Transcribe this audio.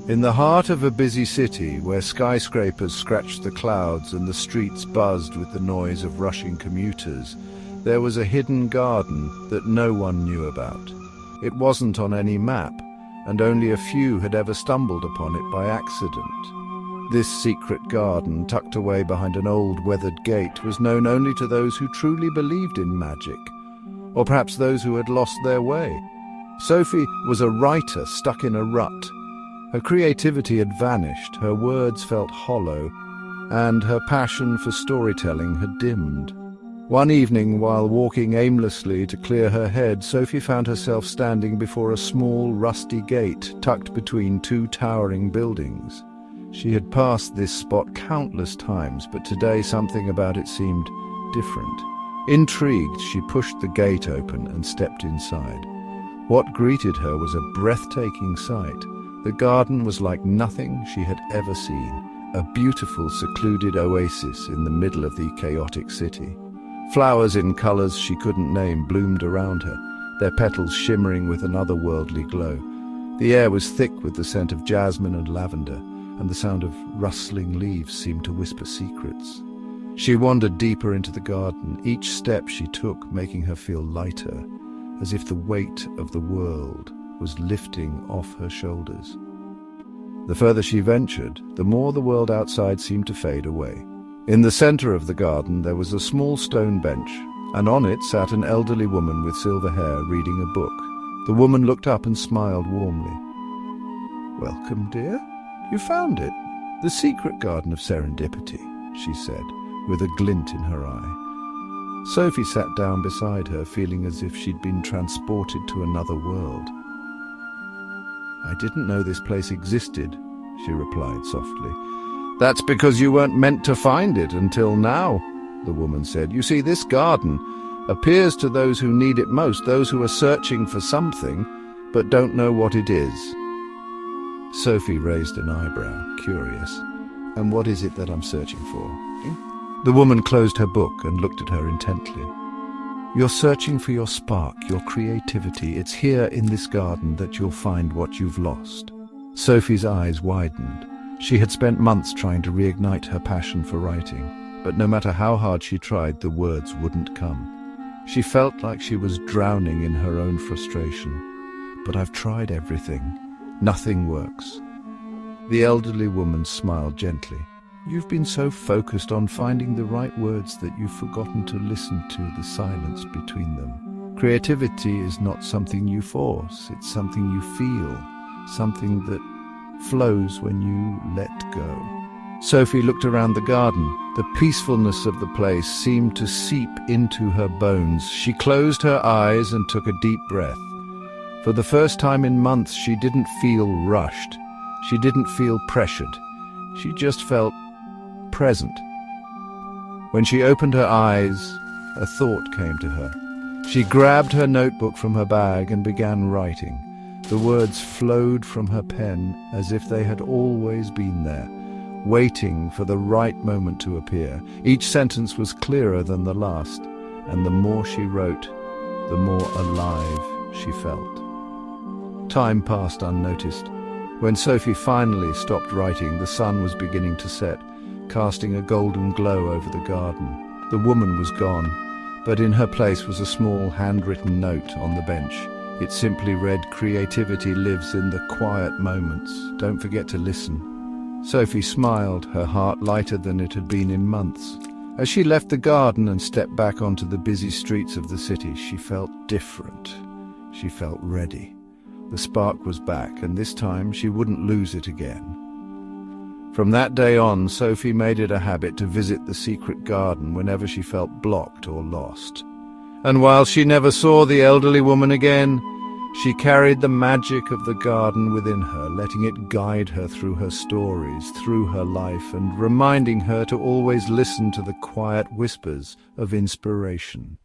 In the heart of a busy city, where skyscrapers scratched the clouds and the streets buzzed with the noise of rushing commuters, there was a hidden garden that no one knew about. It wasn't on any map, and only a few had ever stumbled upon it by accident. This secret garden, tucked away behind an old weathered gate, was known only to those who truly believed in magic, or perhaps those who had lost their way. Sophie was a writer stuck in a rut. Her creativity had vanished, her words felt hollow, and her passion for storytelling had dimmed. One evening, while walking aimlessly to clear her head, Sophie found herself standing before a small, rusty gate tucked between two towering buildings. She had passed this spot countless times, but today something about it seemed different. Intrigued, she pushed the gate open and stepped inside. What greeted her was a breathtaking sight. The garden was like nothing she had ever seen, a beautiful, secluded oasis in the middle of the chaotic city. Flowers in colors she couldn't name bloomed around her, their petals shimmering with an otherworldly glow. The air was thick with the scent of jasmine and lavender, and the sound of rustling leaves seemed to whisper secrets. She wandered deeper into the garden, each step she took making her feel lighter, as if the weight of the world was lifting off her shoulders. The further she ventured, the more the world outside seemed to fade away. In the center of the garden there was a small stone bench, and on it sat an elderly woman with silver hair reading a book. The woman looked up and smiled warmly. "Welcome, dear. You found it. The secret garden of serendipity," she said, with a glint in her eye. Sophie sat down beside her, feeling as if she'd been transported to another world. "I didn't know this place existed," she replied softly. "That's because you weren't meant to find it until now," the woman said. "You see, this garden appears to those who need it most, those who are searching for something but don't know what it is." Sophie raised an eyebrow, curious. "And what is it that I'm searching for?" The woman closed her book and looked at her intently. "You're searching for your spark, your creativity. It's here in this garden that you'll find what you've lost." Sophie's eyes widened. She had spent months trying to reignite her passion for writing, but no matter how hard she tried, the words wouldn't come. She felt like she was drowning in her own frustration. "But I've tried everything. Nothing works." The elderly woman smiled gently. "You've been so focused on finding the right words that you've forgotten to listen to the silence between them. Creativity is not something you force, it's something you feel, something that flows when you let go." Sophie looked around the garden. The peacefulness of the place seemed to seep into her bones. She closed her eyes and took a deep breath. For the first time in months, she didn't feel rushed. She didn't feel pressured. She just felt present. When she opened her eyes, a thought came to her. She grabbed her notebook from her bag and began writing. The words flowed from her pen as if they had always been there, waiting for the right moment to appear. Each sentence was clearer than the last, and the more she wrote, the more alive she felt. Time passed unnoticed. When Sophie finally stopped writing, the sun was beginning to set, casting a golden glow over the garden. The woman was gone, but in her place was a small handwritten note on the bench. It simply read, "Creativity lives in the quiet moments. Don't forget to listen." Sophie smiled, her heart lighter than it had been in months. As she left the garden and stepped back onto the busy streets of the city, she felt different. She felt ready. The spark was back, and this time she wouldn't lose it again. From that day on, Sophie made it a habit to visit the secret garden whenever she felt blocked or lost. And while she never saw the elderly woman again, she carried the magic of the garden within her, letting it guide her through her stories, through her life, and reminding her to always listen to the quiet whispers of inspiration.